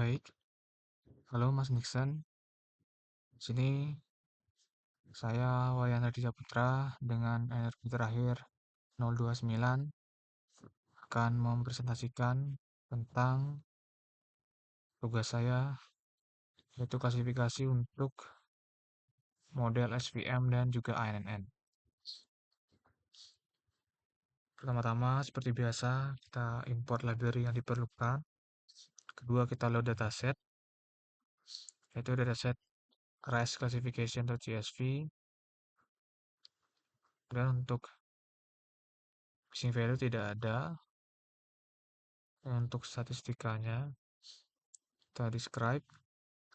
Baik, halo Mas Nixon. Sini saya Wayan Raditya Putra dengan energi terakhir 029 akan mempresentasikan tentang tugas saya, yaitu klasifikasi untuk model SVM dan juga ANN. Pertama-tama, seperti biasa, kita import library yang diperlukan. Kedua, kita load dataset, yaitu dataset RISE classification.csv. Dan untuk missing value tidak ada. Dan untuk statistikanya, kita describe,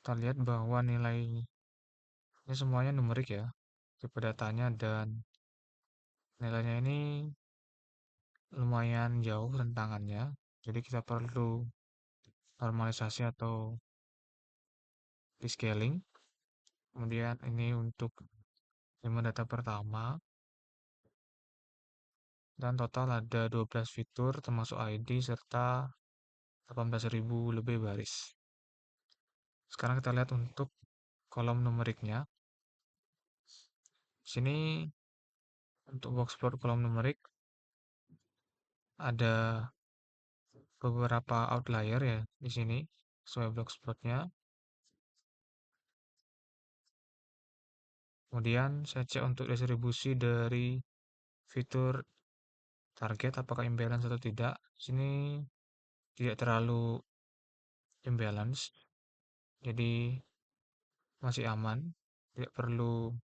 kita lihat bahwa nilai ini semuanya numerik ya, tipe datanya, dan nilainya ini lumayan jauh rentangannya. Jadi kita perlu normalisasi atau rescaling. Kemudian ini untuk 5 data pertama. Dan total ada 12 fitur termasuk ID serta 18.000 lebih baris. Sekarang kita lihat untuk kolom numeriknya. Sini untuk box plot kolom numerik ada beberapa outlier ya di sini sesuai box plotnya. Kemudian saya cek untuk distribusi dari fitur target apakah imbalance atau tidak. Sini tidak terlalu imbalance, jadi masih aman, tidak perlu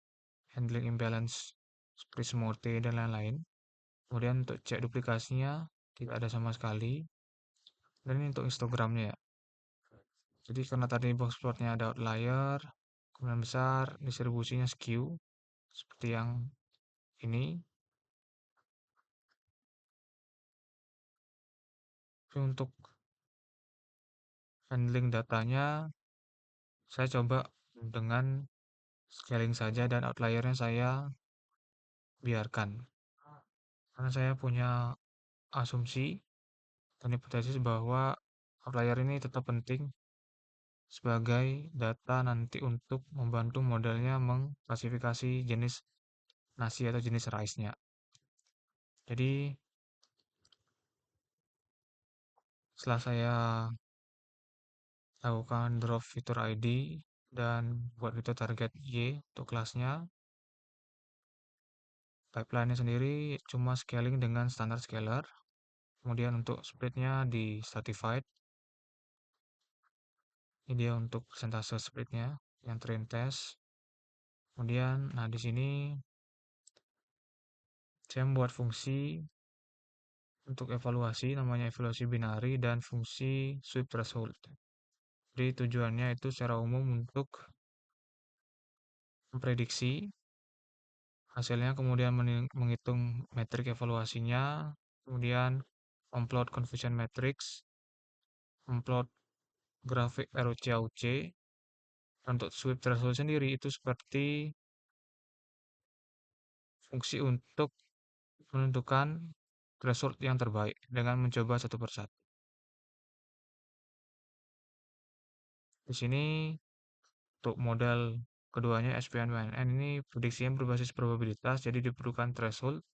handling imbalance seperti smooth dan lain-lain. Kemudian untuk cek duplikasinya tidak ada sama sekali. Dan ini untuk histogramnya ya. Jadi karena tadi box plotnya ada outlier, kemungkinan besar distribusinya skew seperti yang ini. Tapi untuk handling datanya saya coba dengan scaling saja dan outliernya saya biarkan. Karena saya punya asumsi dan hipotesis bahwa outlier ini tetap penting sebagai data nanti untuk membantu modelnya mengklasifikasi jenis nasi atau jenis rice-nya. Jadi setelah saya lakukan drop fitur ID dan buat fitur target Y untuk kelasnya, pipeline-nya sendiri cuma scaling dengan standar scaler. Kemudian untuk splitnya di stratified. Ini dia untuk persentase splitnya yang train test. Kemudian, nah di sini saya membuat fungsi untuk evaluasi, namanya evaluasi binari dan fungsi sweep threshold. Jadi tujuannya itu secara umum untuk memprediksi hasilnya, kemudian menghitung metrik evaluasinya, kemudian memplot confusion matrix, memplot grafik ROC-AUC. Untuk sweep threshold sendiri itu seperti fungsi untuk menentukan threshold yang terbaik dengan mencoba satu persatu. Di sini untuk model keduanya SPN-WNN ini prediksinya berbasis probabilitas, jadi diperlukan threshold.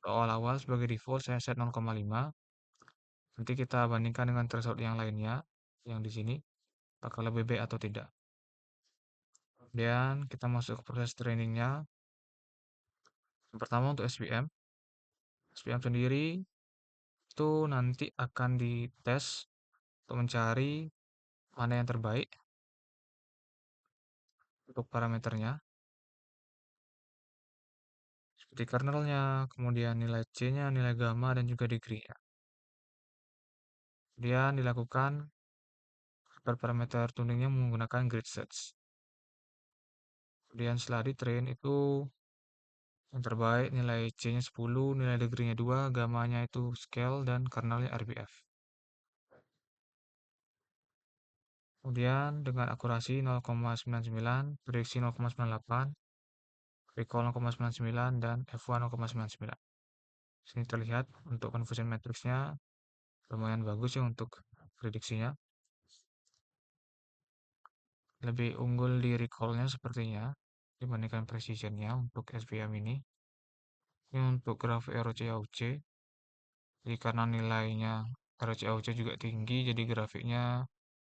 Awal-awal sebagai default saya set 0,5. Nanti kita bandingkan dengan threshold yang lainnya yang di sini apakah lebih baik atau tidak. Kemudian kita masuk ke proses trainingnya. Yang pertama untuk SVM. SVM sendiri itu nanti akan dites untuk mencari mana yang terbaik untuk parameternya. Seperti kernelnya, kemudian nilai C-nya, nilai gamma, dan juga degree-nya. Kemudian dilakukan parameter tuningnya menggunakan grid search. Kemudian setelah di train itu yang terbaik nilai C-nya 10, nilai degree-nya 2, gamma-nya itu scale, dan kernelnya RBF. Kemudian dengan akurasi 0,99, prediksi 0,98, recall 0,99, dan F1 0,99. Sini terlihat untuk confusion matrix-nya lumayan bagus ya untuk prediksinya. lebih unggul di recall-nya sepertinya dibandingkan precision-nya untuk SVM ini. Ini untuk grafik ROC-AUC. Jadi karena nilainya ROC-AUC juga tinggi, jadi grafiknya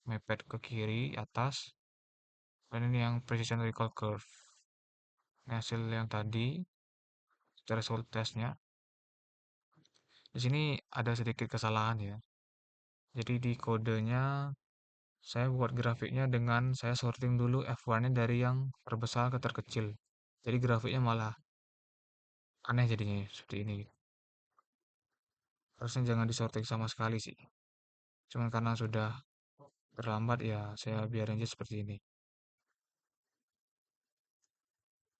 mepet ke kiri atas. Dan ini yang precision recall curve. Ini hasil yang tadi, threshold testnya. Di sini ada sedikit kesalahan ya. Jadi di kodenya saya buat grafiknya dengan saya sorting dulu F1-nya dari yang terbesar ke terkecil. Jadi grafiknya malah aneh jadinya ya, seperti ini. Harusnya jangan disorting sama sekali sih. Cuman karena sudah terlambat ya saya biarin aja seperti ini.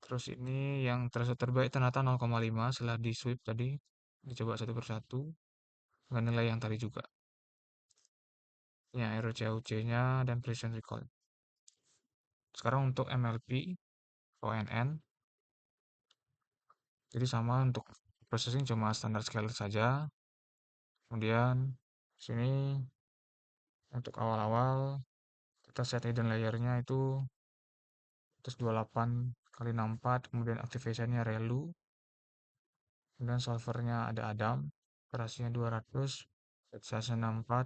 Terus ini yang threshold terbaik ternyata 0,5 setelah di sweep tadi. Dicoba satu persatu. Dengan nilai yang tadi juga. Ya, ROC-nya dan precision recall. Sekarang untuk MLP, ONN. Jadi sama untuk processing cuma standar scalar saja. Kemudian sini untuk awal-awal kita set hidden layernya itu 128 kali 64, kemudian activationnya relu, kemudian solvernya ada Adam, operasinya 200, size 64,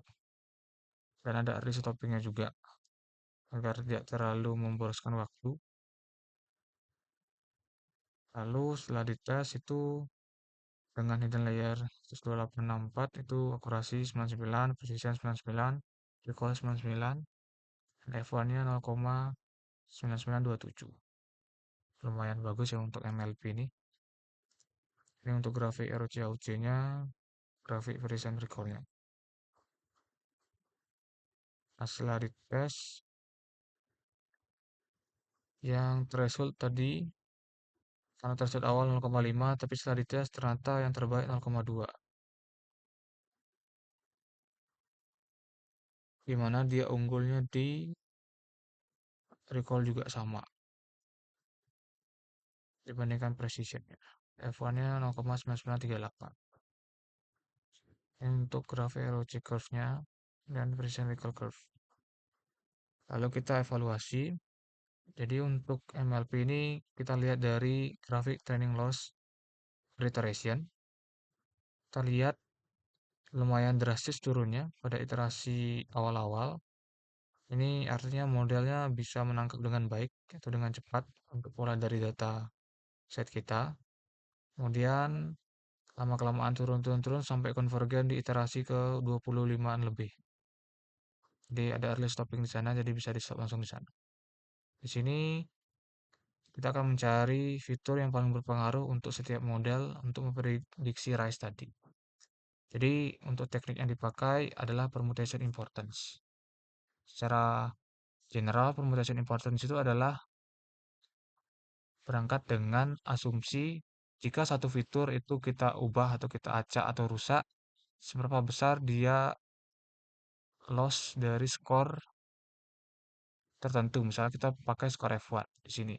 dan ada restoppingnya juga agar tidak terlalu memboroskan waktu. Lalu setelah dites itu dengan hidden layer 12864 itu akurasi 99, precision 99, recall 99, dan F1-nya 0,9927. Lumayan bagus ya untuk MLP ini. Ini untuk grafik ROC-AUC-nya, grafik precision recall-nya. Nah, setelah dites, yang threshold tadi, karena threshold awal 0,5, tapi setelah dites ternyata yang terbaik 0,2. Dimana dia unggulnya di recall juga sama dibandingkan precision-nya. F1-nya 0,9938. Ini untuk grafik ROC curve-nya dan precision recall curve. Lalu kita evaluasi. Jadi untuk MLP ini kita lihat dari grafik training loss reiteration. Kita lihat lumayan drastis turunnya pada iterasi awal-awal. Ini artinya modelnya bisa menangkap dengan baik atau dengan cepat untuk pola dari data set kita. Kemudian lama-kelamaan turun-turun sampai konvergen di iterasi ke 25-an lebih. Jadi ada early stopping di sana, jadi bisa di stop langsung di sana. Di sini kita akan mencari fitur yang paling berpengaruh untuk setiap model untuk memprediksi rise tadi. Jadi untuk teknik yang dipakai adalah permutation importance. Secara general, permutation importance itu adalah berangkat dengan asumsi jika satu fitur itu kita ubah atau kita acak atau rusak, seberapa besar dia loss dari skor tertentu. Misalnya kita pakai skor F1 di sini.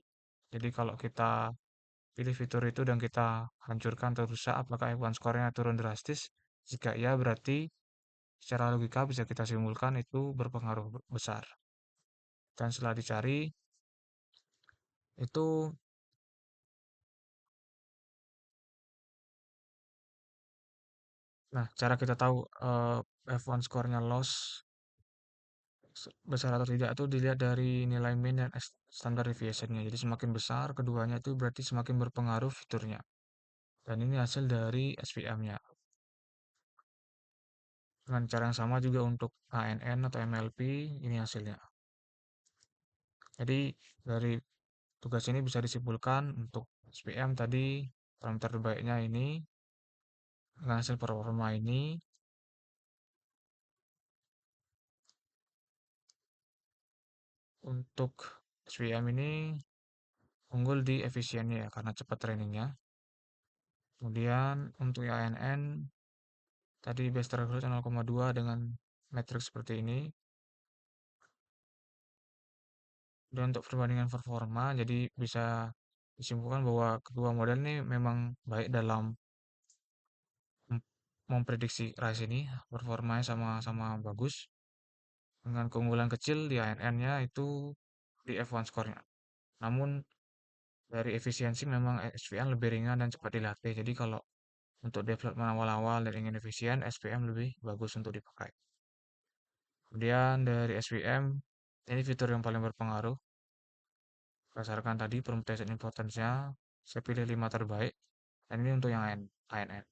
Jadi kalau kita pilih fitur itu dan kita hancurkan atau rusak, apakah F1 skornya turun drastis? Jika iya, berarti secara logika bisa kita simpulkan itu berpengaruh besar. Dan setelah dicari, itu nah cara kita tahu F1 skornya loss besar atau tidak itu dilihat dari nilai mean dan standard deviation-nya. Jadi semakin besar keduanya itu berarti semakin berpengaruh fiturnya. Dan ini hasil dari SVM-nya. Dengan cara yang sama juga untuk ANN atau MLP, ini hasilnya. Jadi dari tugas ini bisa disimpulkan untuk SPM tadi parameter terbaiknya ini dengan hasil performa ini untuk SPM ini unggul di efisiennya ya karena cepat trainingnya. Kemudian untuk ANN tadi base threshold 0,2 dengan matriks seperti ini. Dan untuk perbandingan performa jadi bisa disimpulkan bahwa kedua model ini memang baik dalam memprediksi rise ini, performanya sama-sama bagus. Dengan keunggulan kecil di ANN-nya itu di F1 skornya. Namun dari efisiensi memang SVM lebih ringan dan cepat dilatih. Jadi kalau untuk development awal-awal dan ingin efisien, SVM lebih bagus untuk dipakai. Kemudian dari SVM, ini fitur yang paling berpengaruh. Berdasarkan tadi permutation importance-nya, saya pilih 5 terbaik. Dan ini untuk yang ANN.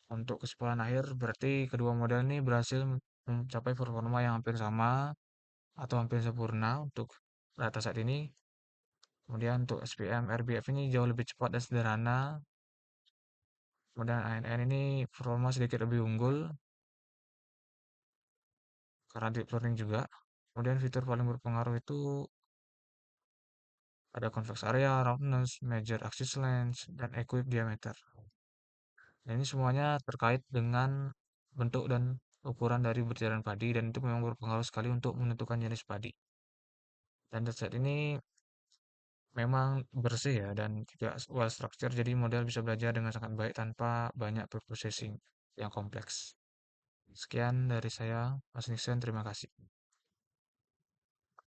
Untuk kesimpulan akhir, berarti kedua model ini berhasil mencapai performa yang hampir sama atau hampir sempurna untuk data saat ini. Kemudian untuk SPM, RBF ini jauh lebih cepat dan sederhana. Kemudian ANN ini performa sedikit lebih unggul karena deep learning juga. Kemudian fitur paling berpengaruh itu ada convex area, roundness, major axis length, dan equip diameter. Dan ini semuanya terkait dengan bentuk dan ukuran dari butiran padi dan itu memang berpengaruh sekali untuk menentukan jenis padi. Dan dataset ini memang bersih ya dan juga well structured jadi model bisa belajar dengan sangat baik tanpa banyak preprocessing yang kompleks. Sekian dari saya, Mas Nixon, terima kasih.